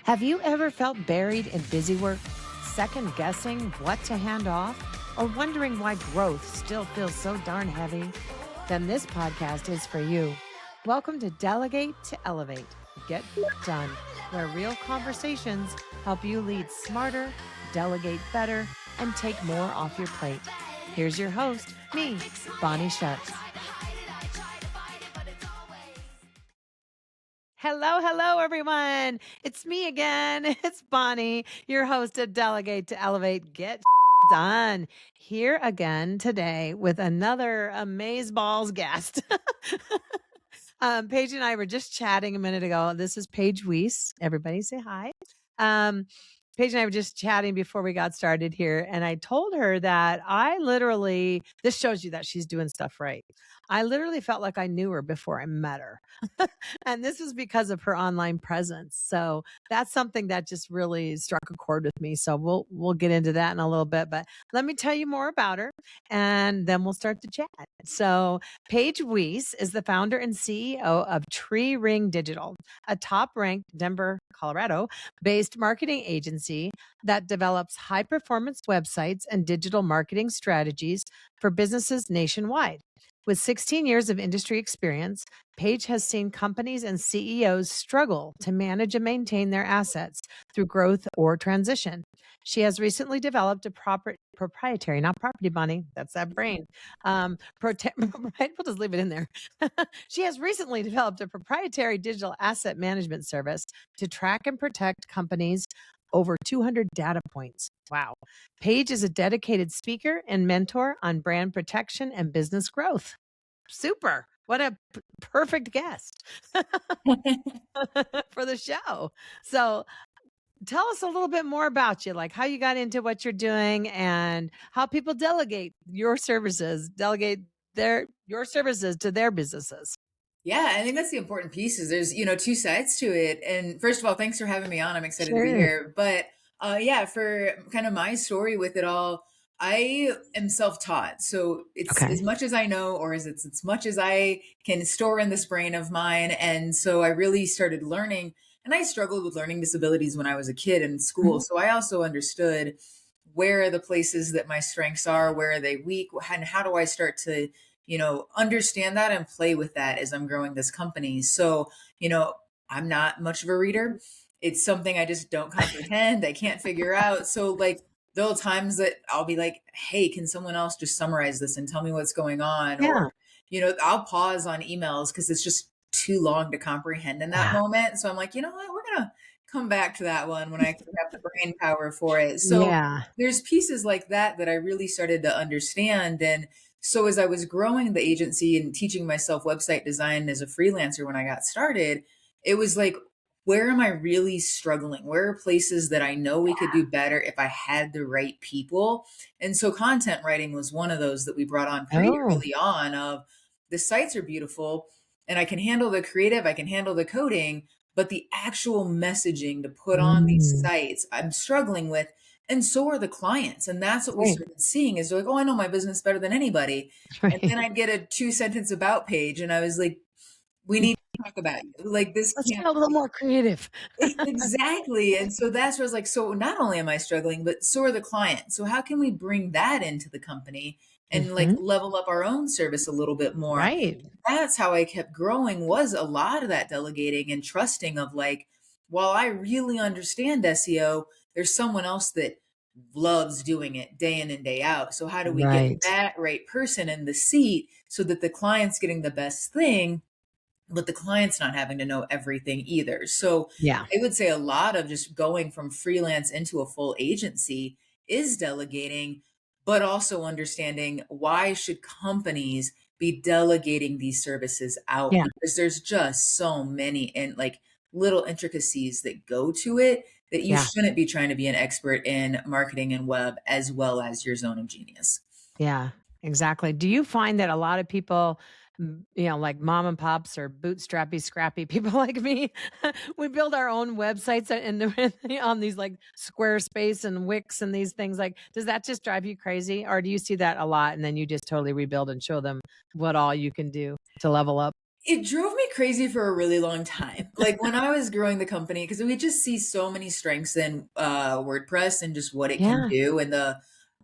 Have you ever felt buried in busy work, second guessing what to hand off, or wondering why growth still feels so darn heavy? Then this podcast is for you. Welcome to Delegate to Elevate, Get Done, where real conversations help you lead smarter, delegate better, and take more off your plate. Here's your host, me, Bonnie Shucks. Hello, everyone. It's me again. It's Bonnie, your host of Delegate to Elevate, Get Done. Here again today with another amazeballs guest. Paige and I were just chatting a minute ago. This is Paige Wiese. Everybody say hi. Paige and I were just chatting before we got started here, and I told her that this shows you that she's doing stuff right. I literally felt like I knew her before I met her. And this is because of her online presence. So that's something that just really struck a chord with me. So we'll get into that in a little bit, but let me tell you more about her and then we'll start the chat. So Paige Wiese is the founder and CEO of Tree Ring Digital, a top-ranked Denver, Colorado based marketing agency that develops high-performance websites and digital marketing strategies for businesses nationwide. With 16 years of industry experience, Paige has seen companies and CEOs struggle to manage and maintain their assets through growth or transition. She has recently developed a proprietary, not property, Bonnie, that's that brain. We'll just leave it in there. She has recently developed a proprietary digital asset management service to track and protect companies over 200 data points. Wow. Paige is a dedicated speaker and mentor on brand protection and business growth. Super. What a perfect guest for the show. So tell us a little bit more about you, like how you got into what you're doing and how people delegate your services to their businesses. Yeah, I think that's the important piece is there's, two sides to it. And first of all, thanks for having me on. I'm excited to be here. But yeah, for kind of my story with it all, I am self-taught. So it's as much as I know, or it's as much as I can store in this brain of mine. And so I really started learning, and I struggled with learning disabilities when I was a kid in school. So I also understood where are the places that my strengths are, where are they weak, and how do I start to understand that and play with that as I'm growing this company. So, I'm not much of a reader. It's something I just don't comprehend. I can't figure out. So like there are times that I'll be like, hey, can someone else just summarize this and tell me what's going on? Yeah. Or, I'll pause on emails because it's just too long to comprehend in that moment. So I'm like, you know what, we're going to come back to that one when I have the brain power for it. So there's pieces like that I really started to understand. And so as I was growing the agency and teaching myself website design as a freelancer when I got started, it was like, where am I really struggling? Where are places that I know we could do better if I had the right people? And so content writing was one of those that we brought on pretty early on of the sites are beautiful and I can handle the creative, I can handle the coding, but the actual messaging to put on these sites, I'm struggling with. And so are the clients. And that's what we started seeing is they're like, oh, I know my business better than anybody. And then I'd get a 2-sentence about page. And I was like, we need to talk about you. Like this. Let's get a little more creative. Exactly. And so that's where I was like, so not only am I struggling, but so are the clients. So how can we bring that into the company and like level up our own service a little bit more? Right. That's how I kept growing, was a lot of that delegating and trusting of like, while I really understand SEO, there's someone else that loves doing it day in and day out. So how do we get that right person in the seat so that the client's getting the best thing, but the client's not having to know everything either? So I would say a lot of just going from freelance into a full agency is delegating, but also understanding why should companies be delegating these services out? Because there's just so many and like little intricacies that go to it that you shouldn't be trying to be an expert in marketing and web as well as your zone of genius. Yeah, exactly. Do you find that a lot of people, like mom and pops or bootstrappy, scrappy people like me, we build our own websites on these like Squarespace and Wix and these things? Like, does that just drive you crazy? Or do you see that a lot and then you just totally rebuild and show them what all you can do to level up? It drove me crazy for a really long time. Like when I was growing the company, because we just see so many strengths in WordPress and just what it can Yeah. do. And the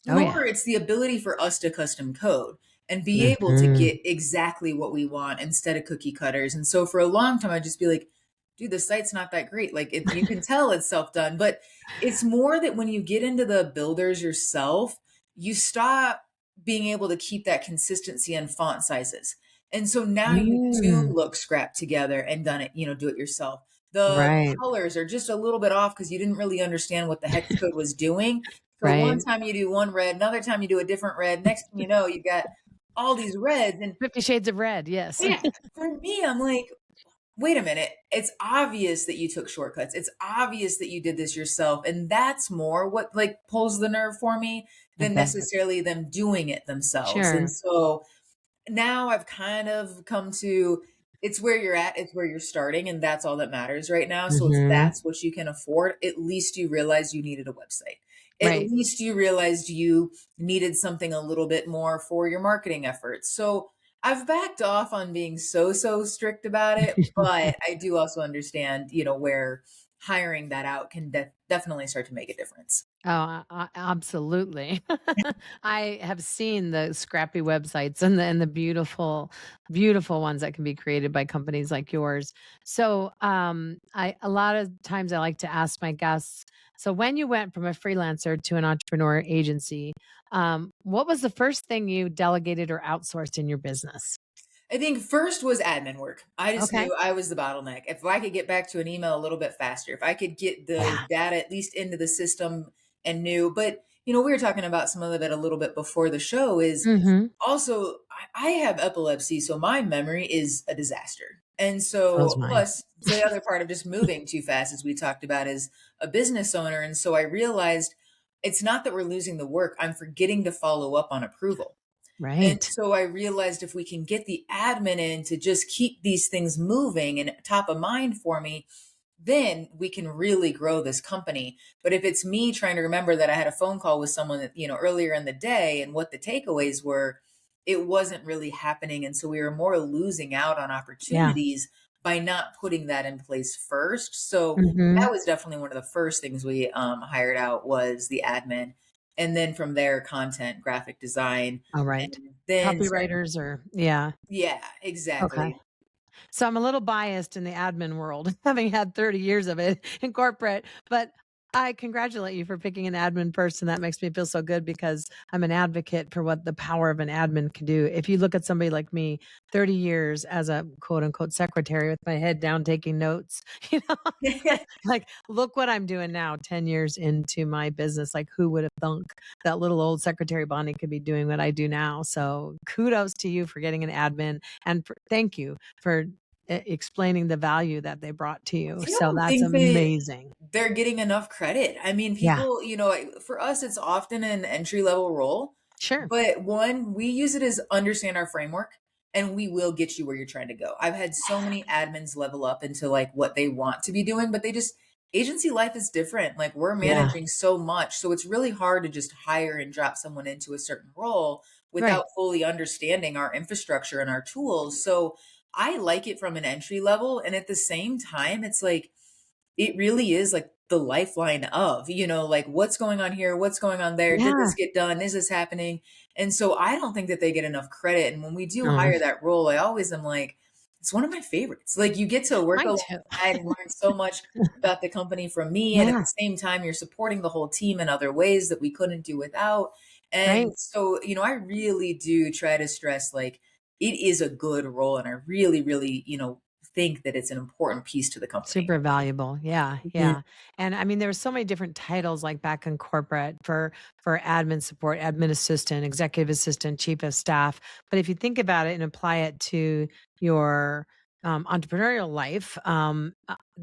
Oh, yeah. more it's the ability for us to custom code and be able to Mhm. get exactly what we want instead of cookie cutters. And so for a long time, I'd just be like, dude, the site's not that great. Like you can tell it's self done, but it's more that when you get into the builders yourself, you stop being able to keep that consistency in font sizes. And so now you do Mm. look scrapped together and done it, do it yourself. The Right. colors are just a little bit off because you didn't really understand what the hex code was doing. So one Right. time you do one red, another time you do a different red. Next thing you know, you've got all these reds. And 50 Shades of Red. Yes. yeah, for me, I'm like, wait a minute. It's obvious that you took shortcuts. It's obvious that you did this yourself. And that's more what like pulls the nerve for me I than bet. necessarily them doing it themselves. And Sure. so now I've kind of come to it's where you're at, it's where you're starting, and that's all that matters right now. So if Mhm. that's what you can afford, at least you realize you needed a website. At Right. least you realized you needed something a little bit more for your marketing efforts. So I've backed off on being so strict about it, but I do also understand, where hiring that out can definitely start to make a difference. Oh, absolutely. I have seen the scrappy websites and the beautiful, beautiful ones that can be created by companies like yours. So, I a lot of times I like to ask my guests. So, when you went from a freelancer to an entrepreneur agency, what was the first thing you delegated or outsourced in your business? I think first was admin work. I just Okay. knew I was the bottleneck. If I could get back to an email a little bit faster, if I could get the Yeah. data at least into the system and knew, but we were talking about some of it a little bit before the show is Hmm. also I have epilepsy, so my memory is a disaster. And So is so mine. plus the other part of just moving too fast as we talked about is a business owner. And so I realized it's not that we're losing the work, I'm forgetting to follow up on approval. And Right. so I realized if we can get the admin in to just keep these things moving and top of mind for me, then we can really grow this company. But if it's me trying to remember that I had a phone call with someone that, earlier in the day and what the takeaways were, it wasn't really happening. And so we were more losing out on Yeah. opportunities by not putting that in place first. So that Hmm. was definitely one of the first things we hired out was the admin. And then from there, content, graphic design, All right. and then Copywriters or yeah. yeah, Okay. exactly. So I'm a little biased in the admin world, having had 30 years of it in corporate, but I congratulate you for picking an admin person. That makes me feel so good because I'm an advocate for what the power of an admin can do. If you look at somebody like me, 30 years as a quote unquote secretary with my head down taking notes, you know, like look what I'm doing now, 10 years into my business. Like who would have thunk that little old secretary Bonnie could be doing what I do now? So kudos to you for getting an admin and thank you for explaining the value that they brought to you. I So don't that's think that amazing. they're getting enough credit. I mean, Yeah, people, for us, it's often an entry level role. sure. But one, we use it as understand our framework and we will get you where you're trying to go. I've had so many admins level up into like what they want to be doing, but agency life is different. Like we're Yeah, managing so much. So it's really hard to just hire and drop someone into a certain role right. without fully understanding our infrastructure and our tools. So I like it from an entry level. And at the same time, it's like, it really is like the lifeline of, like what's going on here, what's going on there, did Yeah. this get done, is this happening? And so I don't think that they get enough credit. And when we do Oh, hire that role, I always am like, it's one of my favorites. Like you get to work mine too. alongside and learn so much about the company from me. And at Yeah, the same time, you're supporting the whole team in other ways that we couldn't do without. right. And so, I really do try to stress like it is a good role. And I really, really, think that it's an important piece to the company. Super valuable. Yeah, Mhm. yeah. And I mean, there were so many different titles like back in corporate for admin support, admin assistant, executive assistant, chief of staff. But if you think about it and apply it to your entrepreneurial life,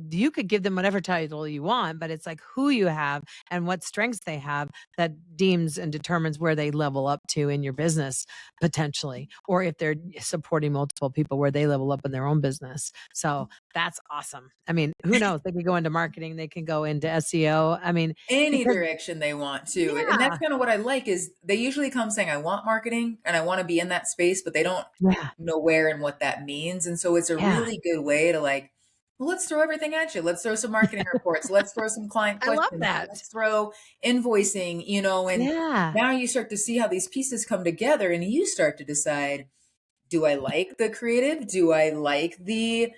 you could give them whatever title you want, but it's like who you have and what strengths they have that deems and determines where they level up to in your business potentially, or if they're supporting multiple people where they level up in their own business. So that's awesome. I mean, who knows? They could go into marketing, they can go into SEO. I mean, Any because direction they want to. And that's yeah, kind of what I like is they usually come saying, I want marketing and I want to be in that space, but they don't yeah, know where and what that means. And so it's a yeah. really good way to like, well, let's throw everything at you. Let's throw some marketing reports. Let's throw some client I love questions. that. Let's throw invoicing, and Yeah. now you start to see how these pieces come together and you start to decide, do I like the creative? Do I like the,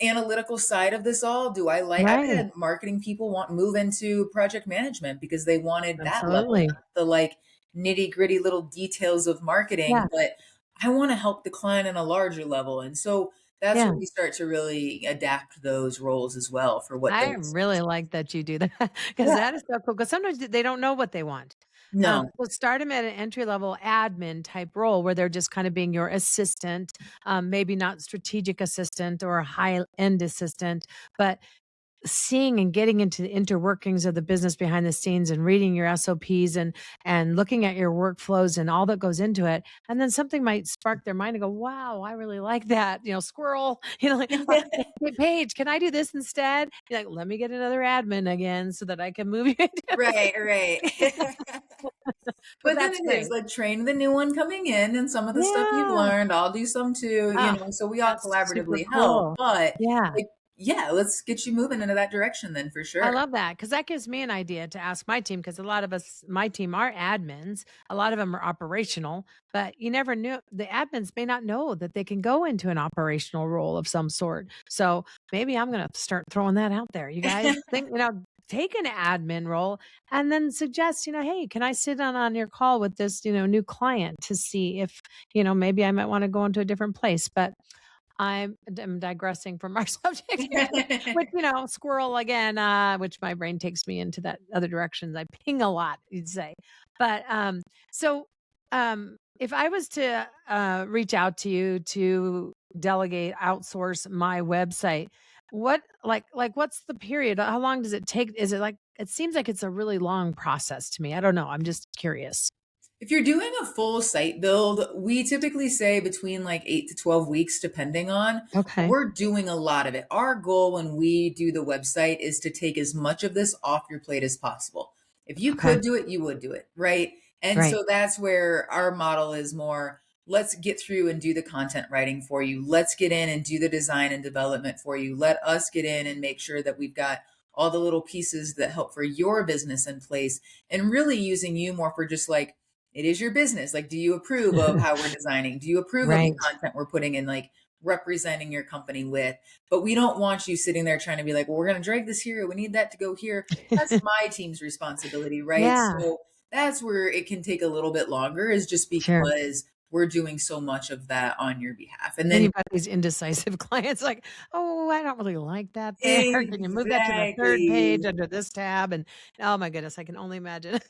analytical side of this all? I've Right. had marketing people move into project management because they wanted that level, Absolutely. not the like nitty gritty little details of marketing, Yeah. but I want to help the client on a larger level. And so that's Yeah. where we start to really adapt those roles as well for what I they're really like that you do that because Yeah. that is so cool. Because sometimes they don't know what they want. No. So start them at an entry level admin type role where they're just kind of being your assistant, maybe not strategic assistant or a high end assistant, but seeing and getting into the interworkings of the business behind the scenes and reading your SOPs and looking at your workflows and all that goes into it. And then something might spark their mind and go, wow, I really like that. Squirrel, like, hey, Paige, can I do this instead? You're like, let me get another admin again so that I can move you into Right, right. but But then that's it is great. like train the new one coming in and some of the stuff you've Yeah. learned, I'll do some too, Oh, so we all that's super collaboratively help. cool. But Yeah. like, yeah, let's get you moving into that direction then for I sure. love that because that gives me an idea to ask my team because a lot of us, my team, are admins. A lot of them are operational, but you never knew the admins may not know that they can go into an operational role of some sort. So maybe I'm going to start throwing that out there. You guys think, take an admin role and then suggest, hey, can I sit on your call with this, new client to see if, maybe I might want to go into a different place. But I'm digressing from our subject here, which, squirrel again, which my brain takes me into that other direction. I ping a lot, you'd say. But so if I was to reach out to you to delegate, outsource my website, what what's the period? How long does it take? Is it like it seems like it's a really long process to me. I don't know. I'm just curious. If you're doing a full site build, we typically say between like 8 to 12 weeks, depending on, but Okay. we're doing a lot of it. Our goal when we do the website is to take as much of this off your plate as possible. If you Okay. could do it, you would do it, right? And Right. so that's where our model is more, let's get through and do the content writing for you. Let's get in and do the design and development for you. Let us get in and make sure that we've got all the little pieces that help for your business in place and really using you more for just like, it is your business. Like, do you approve of how we're designing? Do you approve of the Right. content we're putting in, like representing your company with? But we don't want you sitting there trying to be like, well, we're going to drag this here. We need that to go here. That's my team's responsibility, right? Yeah. So that's where it can take a little bit longer, is just Sure. because we're doing so much of that on your behalf. And Then then you've got these indecisive clients like, "Oh, I don't really like that there. Can you move that to the 3rd exactly. page under this tab?" And oh my goodness, I can only imagine.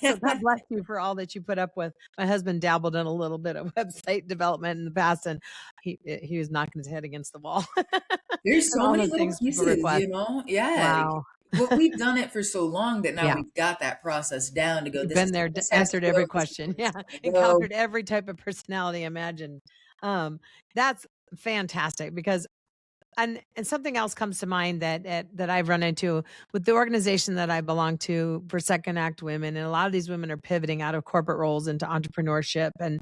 So God bless you for all that you put up with. My husband dabbled in a little bit of website development in the past, and he was knocking his head against the wall. There's And so all many the little things people pieces, request. Yeah. Wow. Well, we've done it for so long that now Yeah. we've got that process down to go, You've this been is there, how this has to answered go. every This is question. where this Yeah, is going to go. encountered every type of personality imagined. Um, that's fantastic because and something else comes to mind that I've run into with the organization that I belong to for Second Act Women, and a lot of these women are pivoting out of corporate roles into entrepreneurship and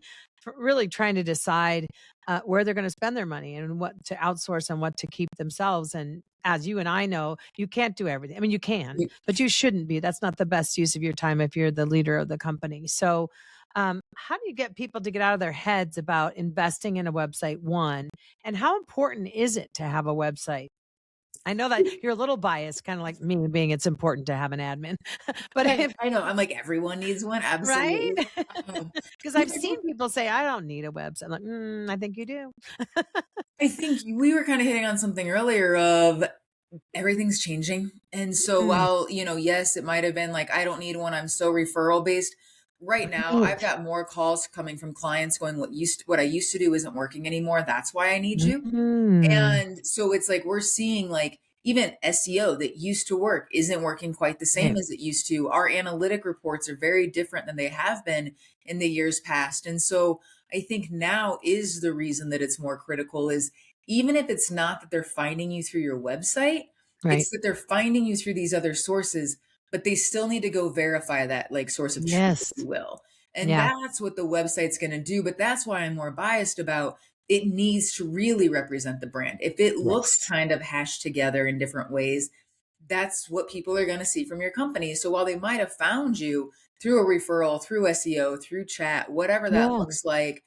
really trying to decide where they're going to spend their money and what to outsource and what to keep themselves. And as you and I know, you can't do everything. I mean, you can, but you shouldn't be. That's not the best use of your time if you're the leader of the company. So, how do you get people to get out of their heads about investing in a website? One, and how important is it to have a website? I know that you're a little biased, kind of like me, being it's important to have an admin, but if I know. I'm like, everyone needs one. right, Absolutely. because Yeah, I've seen people say I don't need a website. I'm like, I think you do. I think we were kind of hitting on something earlier of everything's changing. And so Mm, while, yes, it might have been like, I don't need one. I'm so referral based. right now I've got more calls coming from clients going, what I used to do isn't working anymore. That's why I need you. Mm. And so it's like we're seeing like even SEO that used to work isn't working quite the same Right. as it used to. Our analytic reports are very different than they have been in the years past. And so I think now is the reason that it's more critical is even if it's not that they're finding you through your website, Right. it's that they're finding you through these other sources, but they still need to go verify that like source of truth, if Yes. you will. And Yeah. that's what the website's going to do. But that's why I'm more biased about it needs to really represent the brand. If it looks Yes. kind of hashed together in different ways, that's what people are going to see from your company. So while they might have found you through a referral, through SEO, through chat, whatever that Yeah. looks like,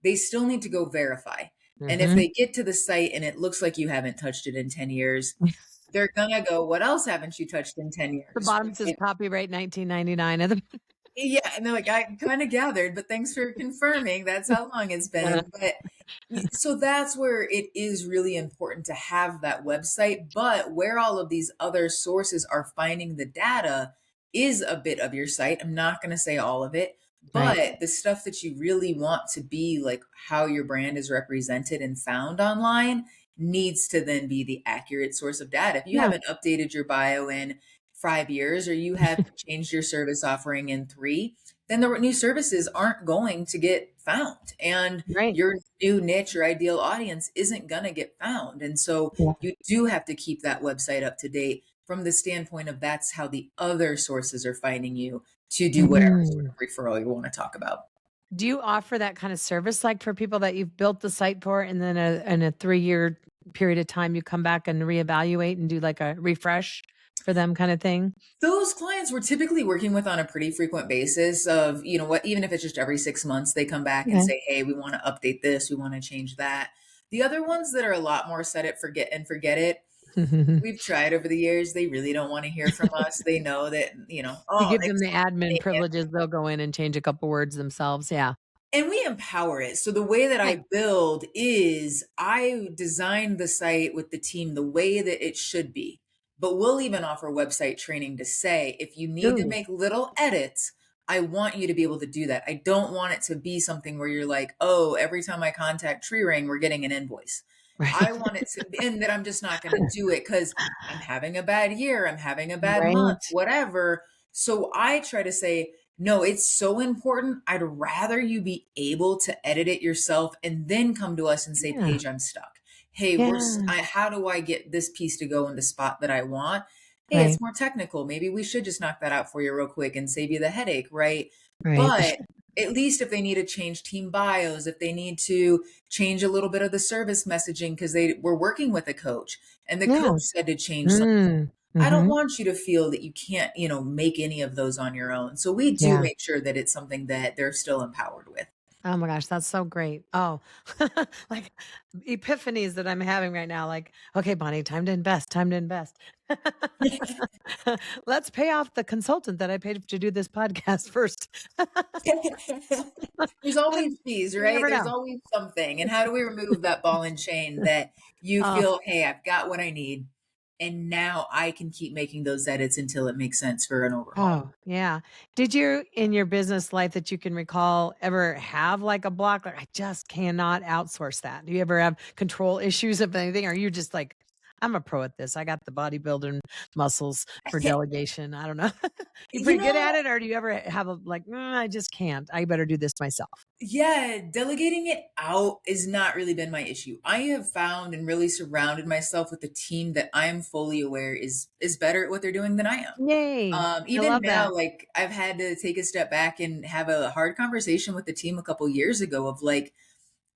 they still need to go verify. And if Mm-hmm. they get to the site and it looks like you haven't touched it in 10 years, they're going to go, what else haven't you touched in 10 The years? bottom says copyright 1999. Yeah, and they're like, I kind of gathered, but thanks for confirming. That's how long it's been. But so that's where it is really important to have that website. But where all of these other sources are finding the data is a bit of your site. I'm not going to say all of it, Right. but the stuff that you really want to be like how your brand is represented and found online needs to then be the accurate source of data. If you Yeah. haven't updated your bio in 5 years or you haven't changed your service offering in 3, then the new services aren't going to get found. And Right. your new niche or ideal audience isn't going to get found. And so Yeah. you do have to keep that website up to date from the standpoint of that's how the other sources are finding you to do whatever sort of referral you want to talk about. Do you offer that kind of service, like for people that you've built the site for, and then in a 3-year period of time, you come back and reevaluate and do like a refresh for them kind of thing? Those clients we're typically working with on a pretty frequent basis of, you know what, even if it's just every 6 months, they come back and Okay. say, hey, we want to update this, we want to change that. The other ones that are a lot more set it, forget it, we've tried over the years. They really don't want to hear from us. They know that, You oh, give them next the month admin privileges, they'll go in and change a couple words themselves. Yeah. and we empower it. So the way that I Right. build is I design the site with the team the way that it should be. But we'll even offer website training to say if you need to Ooh. make little edits, I want you to be able to do that. I don't want it to be something where you're like, oh, every time I contact Tree Ring, we're getting an invoice. I Right. want it to, and that I'm just not going to do it because I'm having a bad year, I'm having a bad month, Right. whatever. So I try to say, no, it's so important. I'd rather you be able to edit it yourself and then come to us and say, Yeah. Paige, I'm stuck. Hey, Yeah. how do I get this piece to go in the spot that I want? Hey, Right. it's more technical. Maybe we should just knock that out for you real quick and save you the headache, right? Right. But at least if they need to change team bios, if they need to change a little bit of the service messaging because they were working with a coach and the Yeah. coach said to change something, Mm. I don't Mm-hmm. want you to feel that you can't, make any of those on your own. So we do Yeah. make sure that it's something that they're still empowered with. Oh my gosh, that's so great. Oh, like epiphanies that I'm having right now. Like, okay, Bonnie, time to invest, time to invest. Let's pay off the consultant that I paid to do this podcast first. There's always fees, You right? never There's know. always something. And how do we remove that ball and chain that you Oh, feel, hey, I've got what I need. And now I can keep making those edits until it makes sense for an overhaul. oh, yeah. Did you in your business life that you can recall ever have like a block? Like, I just cannot outsource that. Do you ever have control issues of anything? Or are you just like, I'm a pro at this. I got the bodybuilding muscles for delegation. I don't know. You You pretty good at know, it, or do you ever have a like, I just can't. I better do this myself. yeah, delegating it out has not really been my issue. I have found and really surrounded myself with a team that I am fully aware is better at what they're doing than I am. Yay. I Even love that. now, like I've had to take a step back and have a hard conversation with the team a couple years ago of like,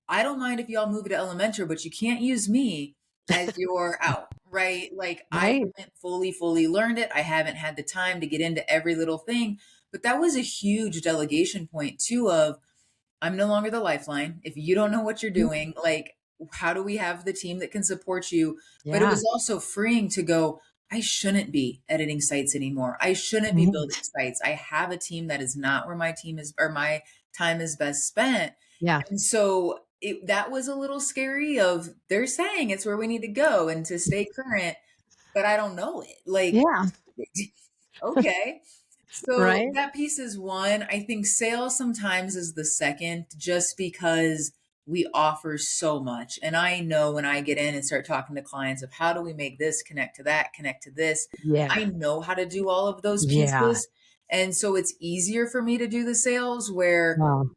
I don't mind if y'all move to Elementor, but you can't use me as your out, right? Like I Right. haven't fully learned it. I haven't had the time to get into every little thing. But that was a huge delegation point too of I'm no longer the lifeline. If you don't know what you're Mhm. doing, like, how do we have the team that can support you? But it Yeah. was also freeing to go, I shouldn't be editing sites anymore. I shouldn't be building Right. sites. I have a team that is not where my team is or my time is best spent. Yeah. And so that was a little scary of they're saying it's where we need to go and to stay current, but I don't know it. Like, Yeah. okay. So Right? that piece is one. I think sales sometimes is the second, just because we offer so much. And I know when I get in and start talking to clients of how do we make this connect to that, connect to this, Yeah. I know how to do all of those Yeah. pieces. And so it's easier for me to do the sales where, Wow.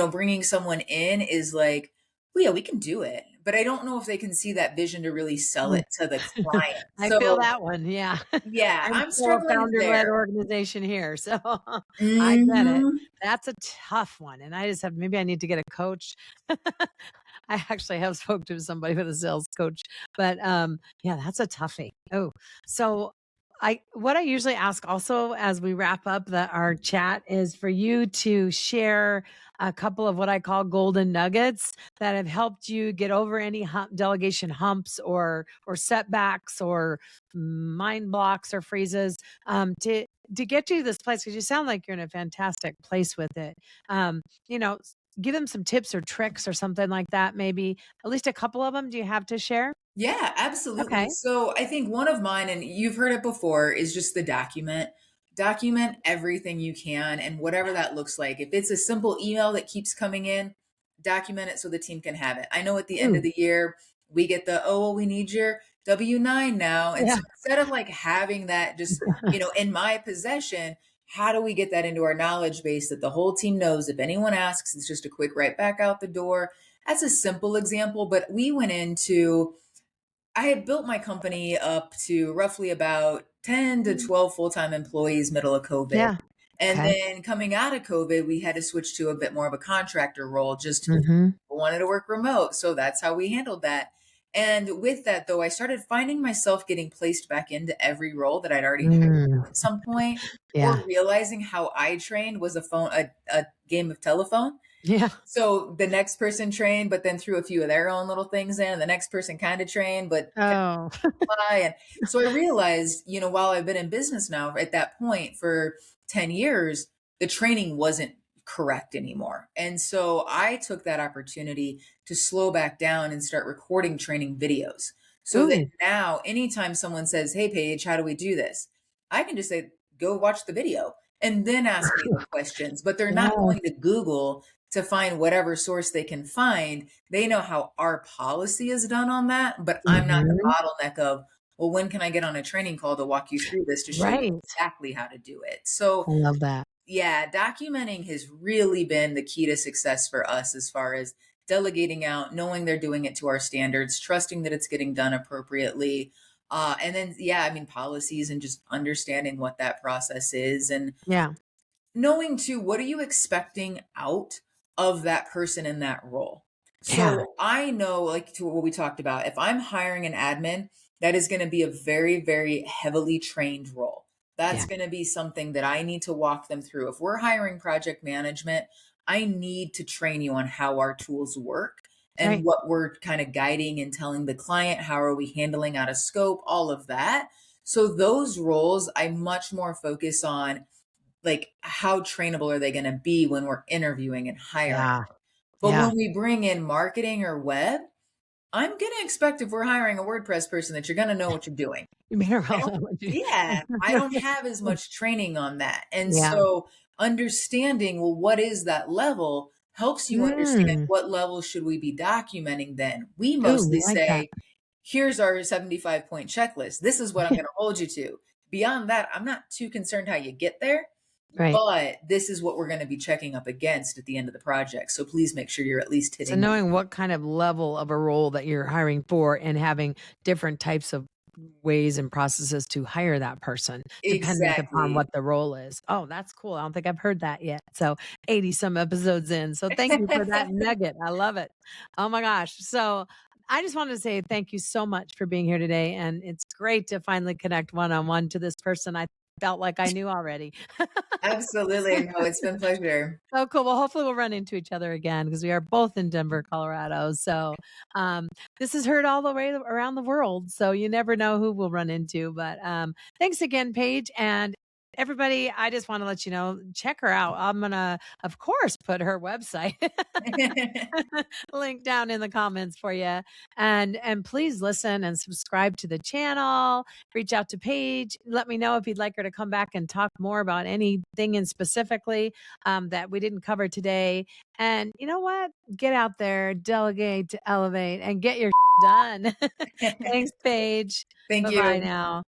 bringing someone in is like, well, yeah, we can do it. But I don't know if they can see that vision to really sell Mm. it to the client. I feel So that one. Yeah. yeah, I'm I'm still a struggling founder-led there. organization here, so I get it. Hmm. That's a tough one, and I just have maybe I need to get a coach. I actually have spoke to somebody with a sales coach, but yeah, that's a toughie. Oh, so what I usually ask also as we wrap up our chat is for you to share a couple of what I call golden nuggets that have helped you get over any delegation humps or setbacks or mind blocks or freezes to get you to this place, because you sound like you're in a fantastic place with it. You know, give them some tips or tricks or something like that, maybe at least a couple of them. Do you have to share? Yeah, absolutely. Okay. So I think one of mine, and you've heard it before, is just the document. Document everything you can and whatever that looks like. If it's a simple email that keeps coming in, document it so the team can have it. I know at the end of Ooh, the year, we get oh, well, we need your W-9 now. And yeah. so instead of like having that just, in my possession, how do we get that into our knowledge base that the whole team knows? If anyone asks, it's just a quick right back out the door. That's a simple example, but we went into I had built my company up to roughly about 10 to 12 full-time employees middle of COVID. Yeah. And Okay. then coming out of COVID, we had to switch to a bit more of a contractor role just because Mm-hmm. people wanted to work remote. So that's how we handled that. And with that, though, I started finding myself getting placed back into every role that I'd already hired Mm, at some point, yeah. or realizing how I trained was a game of telephone. Yeah. So the next person trained, but then threw a few of their own little things in. The next person kind of trained, but Oh, apply. And so I realized, while I've been in business now at that point for 10 years, the training wasn't correct anymore. And so I took that opportunity to slow back down and start recording training videos. So that ooh, now, anytime someone says, "Hey, Paige, how do we do this?" I can just say, "Go watch the video," and then ask me the questions. But they're not yeah. going to Google to find whatever source they can find. They know how our policy is done on that, but I'm not the Hmm. bottleneck of, well, when can I get on a training call to walk you through this to show you Right. exactly how to do it? So, I love that. yeah, documenting has really been the key to success for us as far as delegating out, knowing they're doing it to our standards, trusting that it's getting done appropriately. And then, yeah, I mean, policies and just understanding what that process is and Yeah. knowing too, what are you expecting out of that person in that role? Yeah. So I know, like to what we talked about, if I'm hiring an admin, that is going to be a very, very heavily trained role. That's Yeah. going to be something that I need to walk them through. If we're hiring project management, I need to train you on how our tools work and Right. what we're kind of guiding and telling the client. How are we handling out of scope? All of that. So those roles, I much more focus on like how trainable are they going to be when we're interviewing and hiring. Yeah. But Yeah. when we bring in marketing or web, I'm going to expect if we're hiring a WordPress person that you're going to know what you're doing. You better I roll don't, that one, too. yeah, I don't have as much training on that. And Yeah. so understanding, well, what is that level helps you understand Mm. what level should we be documenting then. We Ooh, mostly I like that. say, here's our 75-point checklist. This is what I'm going to hold you to. Beyond that, I'm not too concerned how you get there. Right. But this is what we're going to be checking up against at the end of the project. So please make sure you're at least So hitting. knowing what kind of level of a role that you're hiring for and having different types of ways and processes to hire that person depending upon Exactly. what the role is. Oh, that's cool. I don't think I've heard that yet. So 80 some episodes in. So thank you for that nugget. I love it. Oh my gosh. So I just wanted to say thank you so much for being here today. And it's great to finally connect one-on-one to this person I felt like I knew already. Absolutely. No, it's been a pleasure. Oh, cool. Well, hopefully we'll run into each other again because we are both in Denver, Colorado. So um, this is heard all the way around the world. So you never know who we'll run into. But thanks again, Paige. And Everybody, I just want to let you know, check her out. I'm going to, of course, put her website link down in the comments for you. And please listen and subscribe to the channel. Reach out to Paige. Let me know if you'd like her to come back and talk more about anything in specifically that we didn't cover today. And you know what? Get out there, delegate to elevate, and get your done. Thanks, Paige. Thank Bye-bye you. now.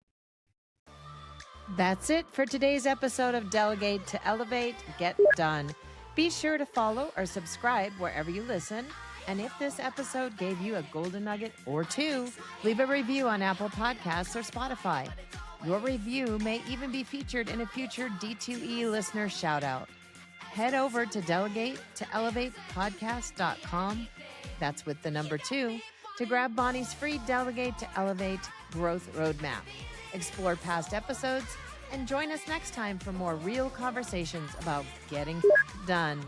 That's it for today's episode of Delegate to Elevate, Get Done. Be sure to follow or subscribe wherever you listen. And if this episode gave you a golden nugget or two, leave a review on Apple Podcasts or Spotify. Your review may even be featured in a future D2E listener shout out. Head over to delegatetoelevatepodcast.com. That's with the number 2 to grab Bonnie's free Delegate to Elevate growth roadmap. Explore past episodes and join us next time for more real conversations about getting done.